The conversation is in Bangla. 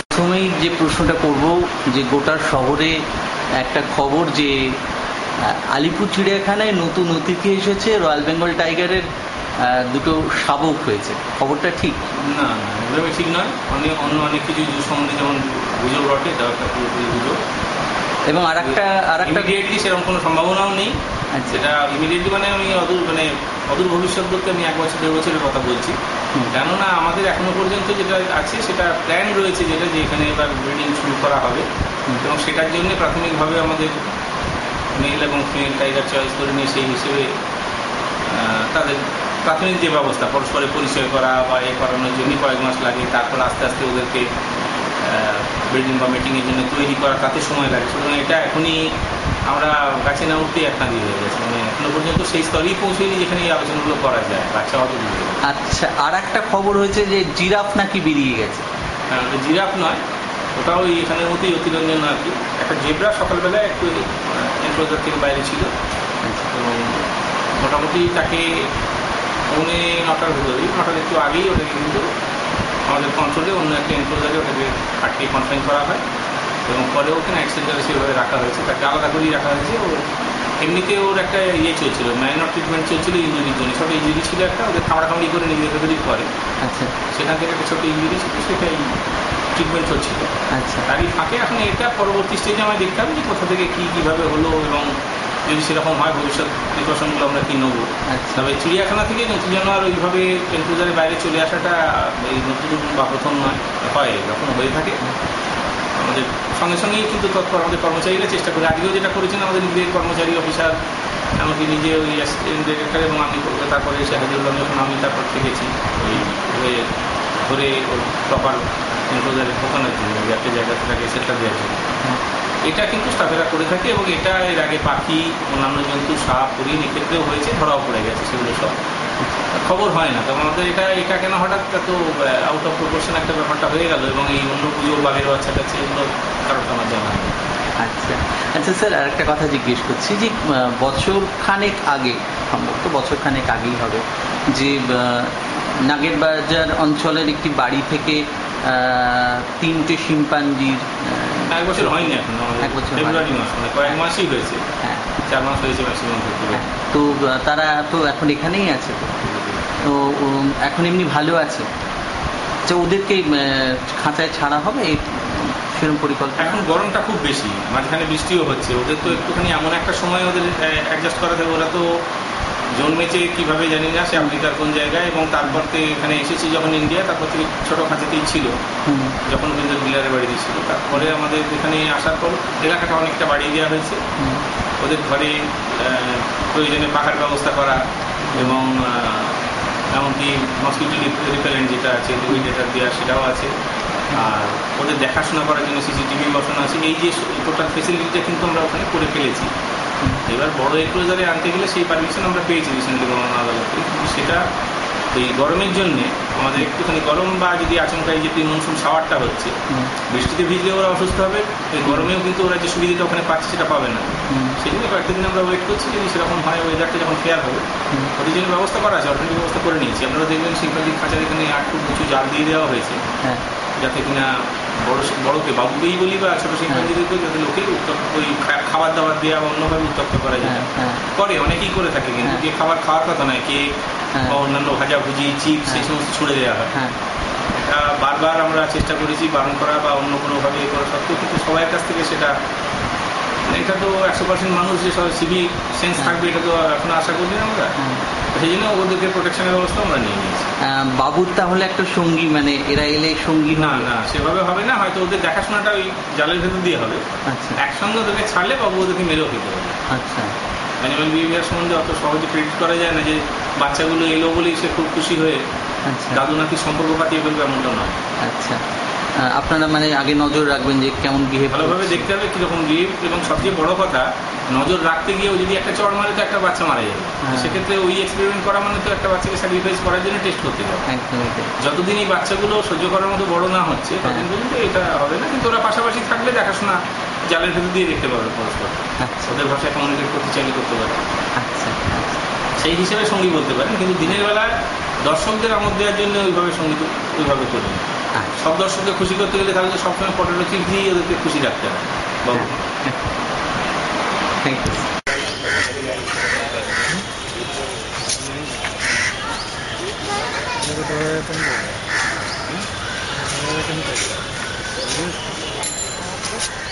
প্রথমেই যে প্রশ্নটা করব যে গোটা শহরে একটা খবর যে আলিপুর চিড়িয়াখানায় নতুন অতিথি এসেছে, রয়্যাল বেঙ্গল টাইগারের দুটো শাবক হয়েছে, খবরটা ঠিক? না, এভাবে ঠিক নয়। অন্য অনেক কিছু সম্বন্ধে যেমন গুজব রটে, এটা একটা পুরোপুরি গুজব। এবং আর একটা ইমিডিয়েটলি সেরকম কোনো সম্ভাবনাও নেই। সেটা ইমিডিয়েটলি মানে আমি অদূর ভবিষ্যৎ বলতে আমি 1 বছর 1.5 বছরের কথা বলছি। কেননা আমাদের এখনো পর্যন্ত যেটা আছে সেটা প্ল্যান রয়েছে, যেটা যে এখানে এবার ব্রিডিং শুরু করা হবে, এবং সেটার জন্য প্রাথমিকভাবে আমাদের মেল এবং ফিমেল টাইগার চয়েস করে নিয়ে সেই হিসেবে তাদের প্রাথমিক যে ব্যবস্থা পরস্পরের পরিচয় করা বা এ করানোর জন্য কয়েক মাস লাগে, তারপর আস্তে আস্তে ওদেরকে ব্রিডিং বা মিটিংয়ের জন্য তৈরি করা, তাতে সময় লাগে। সুতরাং এটা এখনই আমরা গাছে না উঠতেই এক নাদি হয়ে গেছে, মানে এখনো পর্যন্ত সেই স্তরেই পৌঁছেনি যেখানে এই আলোচনাগুলো করা যায়। বাচ্চা অত দূরে। আচ্ছা, আর একটা খবর হয়েছে যে জিরাফ নাকি বেরিয়ে গেছে। হ্যাঁ, জিরাফ নয়, ওটাও এখানের মধ্যেই অতিরঞ্জন আর কি। একটা জেব্রা সকালবেলায় একটু এনক্লোজার থেকে বাইরে ছিল, এবং মোটামুটি তাকে 9:45 ভিতরেই, 9টার একটু আগেই ওটাকে কিন্তু আমাদের কন্ট্রোলে অন্য একটা এনক্লোজারে ওটাকে আটকে কনফাইন করা হয়, এবং পরে ওকে নাইট সেন্টারে সেভাবে রাখা হয়েছে, তাকে আলাদা করেই রাখা হয়েছে। ও এমনিতে ওর একটা চলছিল, মাইনর ট্রিটমেন্ট চলছিল ইঞ্জুরির জন্য। ছোটো ইঞ্জুরি ছিল একটা, ওদের কামড়াকামড়ি করে নিজেদের ভেতরেই করে। আচ্ছা, সেখান থেকে একটা ছোটো ইঞ্জুরি ছিল, সেটাই ট্রিটমেন্ট হচ্ছিল। আচ্ছা, তারই ফাঁকে এখন এটা পরবর্তী স্টেজে আমরা দেখতে হবে যে কোথা থেকে কীভাবে হলো, এবং যদি সেরকম হয় ভবিষ্যৎ প্রিকশনগুলো আমরা কী নেবো। তবে চিড়িয়াখানা থেকে নতুন জানোয়ার ওইভাবে এনক্লোজারের বাইরে চলে আসাটা এই নতুন বা প্রথম নয়, হয় যখন হয়ে থাকে আমাদের সঙ্গে সঙ্গেই কিন্তু তৎপর আমাদের কর্মচারীরা চেষ্টা করে। আগেও যেটা করেছেন আমাদের নিজের কর্মচারী অফিসার, এমনকি নিজে ওই অ্যাসিস্ট্যান্ট ডিরেক্টর এবং আমি করবো, তারপরে এসে হাজিরুল্লাহ যখন আমি তারপর থেকেছি ওই ধরে ওর প্রপার এনক্লোজারে ঢোকানোর জন্য, একটা জায়গা থেকে সেটা দেওয়ার জন্য। এটা কিন্তু স্টাফেরা করে থাকে, এবং এটা এর আগে পাখি, অন্যান্য জন্তু, সাপ, হরিণ এক্ষেত্রেও হয়েছে, ধরাও পড়ে গেছে, সেগুলো সব খবর হয় না। তবে আমাদের এটা কেন হঠাৎ এত আউট অফ প্রপোর্শন একটা ব্যাপারটা হয়ে গেল, এবং এই অন্য পুজো বাঘের বাচ্চা কাছে এগুলো কারণটা আমার জানা নেই। আচ্ছা আচ্ছা স্যার, আর একটা কথা জিজ্ঞেস করছি যে বছরখানেক আগে, সম্ভবত বছরখানেক আগেই হবে, যে নাগেরবাজার অঞ্চলের একটি বাড়ি থেকে 3টে শিম্পাঞ্জির, 1 বছর হয়নি এখন, 1 বছর, ফেব্রুয়ারি মাস, মানে কয়েক মাসই হয়েছে। হ্যাঁ, 4 মাস হয়েছে ম্যাক্সিমাম। তো তারা তো এখন এখানেই আছে, তো এখন এমনি ভালো আছে। আচ্ছা, ওদেরকে খাঁচায় ছাড়া হবে সেরকম পরিকল্পনা? এখন গরমটা খুব বেশি, মাঝখানে বৃষ্টিও হচ্ছে, ওদের তো একটুখানি এমন একটা সময় ওদের অ্যাডজাস্ট করাতে, ওরা তো জন্মেছে কীভাবে জানি না, সে আমেরিকার কোন জায়গায়, এবং তারপর থেকে এখানে এসেছি যখন ইন্ডিয়া, তারপর থেকে ছোটো খাঁচাতেই ছিল যখন কিন্তু ডিলারের বাড়িতে ছিল। তারপরে আমাদের এখানে আসার পর এলাকাটা অনেকটা বাড়িয়ে দেওয়া হয়েছে, ওদের ঘরে প্রয়োজনে পাখার ব্যবস্থা করা, এবং এমনকি মসকিউটো রিপেলেন্ট যেটা আছে, লিমিটেটার দেওয়া, সেটাও আছে। আর ওদের দেখাশোনা করার জন্য সিসিটিভি বসানো আছে। এই যে টোটাল ফেসিলিটিটা কিন্তু আমরা ওখানে করে ফেলেছি। এবার বড় এনক্লোজারে আনতে গেলে সেই পারমিশন আমরা পেয়েছি রিসেন্টলি গভর্নর আদালতে, কিন্তু সেটা এই গরমের জন্যে আমাদের একটুখানি গরম, বা যদি আচমকাই যে মনসুন শাওয়ারটা হচ্ছে, বৃষ্টিতে ভিজলে ওরা অসুস্থ হবে, এই গরমেও কিন্তু ওরা যে সুবিধাটা ওখানে পাচ্ছে সেটা পাবে না। সেই জন্য কয়েকটা দিন আমরা ওয়েট করছি, যদি সেরকম হয় ওয়েদারটা যখন ফেয়ার হবে, ওদের জন্য ব্যবস্থা করা আছে, অল্টারনেটিভ ব্যবস্থা করে নিয়েছি। আপনারা দেখবেন শিল্পাজির খাঁচার এখানে 8 ফুট উঁচু জাল দিয়ে দেওয়া হয়েছে, যাতে কিনা বড়কে বাবুকেই বলি বা ছোটো শিল্পাঞ্জিদেরকে, যাতে লোকে ওই খাবার দাবার দেওয়া বা অন্যভাবে উত্তপ্ত করা যায়, করে অনেকেই করে থাকে। কিন্তু যে খাবার খাওয়ার কথা নয়, কেক বা অন্যান্য ভাজাভুজি, চিপস, এই সমস্ত ছুড়ে দেওয়া হয়। এটা বারবার আমরা চেষ্টা করেছি বারণ করা বা অন্য কোনোভাবে এ করা সত্ত্বেও, কিন্তু সবার কাছ থেকে সেটা, এটা তো 100% মানুষ যে সব সিভিক সেন্স থাকবে, এটা তো এখন আশা করি না আমরা। সেই জন্য ওদেরকে প্রোটেকশনের ব্যবস্থা আমরা নিয়ে নিয়েছি। বাবুর তাহলে একটা সঙ্গী, মানে এরা এলে সঙ্গী? না না, সেভাবে হবে না, হয়তো ওদের দেখাশোনাটা ওই জালের ভেতর দিয়ে হবে। একসঙ্গে ওদেরকে ছাড়লে বাবু ওদেরকে মেরেও ফেলতে হবে। আচ্ছা, অ্যানিমাল বিহেভিয়ার সম্বন্ধে অত সহজে প্রেডিক্ট করা যায় না যে বাচ্চাগুলো এলো বলেই সে খুব খুশি হয়ে দাদু নাতির সম্পর্ক কাটিয়ে ফেলবে, এমনটা নয়। আচ্ছা, আপনারা মানে আগে নজর রাখবেন যে কেমন বিহেভ ভালোভাবে দেখতে হবে কিরকম বিহেভ, এবং সবচেয়ে বড় কথা নজর রাখতে গিয়েও যদি একটা চড় মারে তো একটা বাচ্চা মারা যাবে। সেক্ষেত্রে ওই এক্সপেরিমেন্ট করা মানে তো একটা বাচ্চাকে স্যাক্রিফাইস করার জন্য টেস্ট করতে যাবে। একদমই তাই। যতদিন এই বাচ্চাগুলো সহ্য করার মতো বড় না হচ্ছে ততদিন পর্যন্ত এটা হবে না, কিন্তু ওরা পাশাপাশি থাকলে দেখাশোনা জালের ভেতর দিয়ে দেখতে পাবে পরস্পর, আচ্ছা ওদের ভাষায় কমিউনিকেট করতে চাইলে করতে পারে, আচ্ছা সেই হিসেবে সঙ্গী বলতে পারেন। কিন্তু দিনের বেলায় দর্শকদের আমোদ দেওয়ার জন্য ওইভাবে সঙ্গীত ওইভাবে করবেন। আচ্ছা। সব দর্শককে খুশি করতে গেলে তাহলে তো সবসময় পটেটো চিপস দিয়ে ওদেরকে খুশি রাখতে হবে। বাবু থ্যাংক ইউ। Thank you.